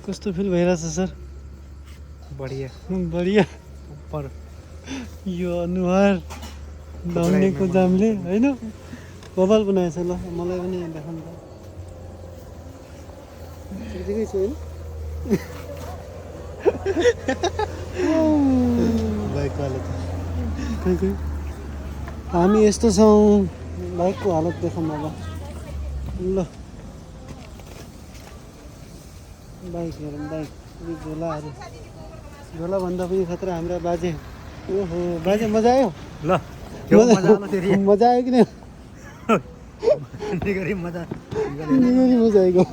कस्तो फिल भइरहेछ सर? बढिया बढिया। पर यो अनुहार दाउनेको जामले होइन बबाल बनाएछ। ल मलाई पनि देखाउनु त। ठिकै छु होइन? बाइकको हालत खै खै हामी यस्तो छौँ। बाइकको हालत देखाउँ अब। ल बाइक हेरौँ बाइक। यो झोलाहरू झोलाभन्दा पनि खतरा हाम्रा बाजे। ओहो बाजे मजा आयो? ल त्यो मजा आउन फेरि मजा आयो कि नहीं? निगरी मजा निगरी मजा आएको।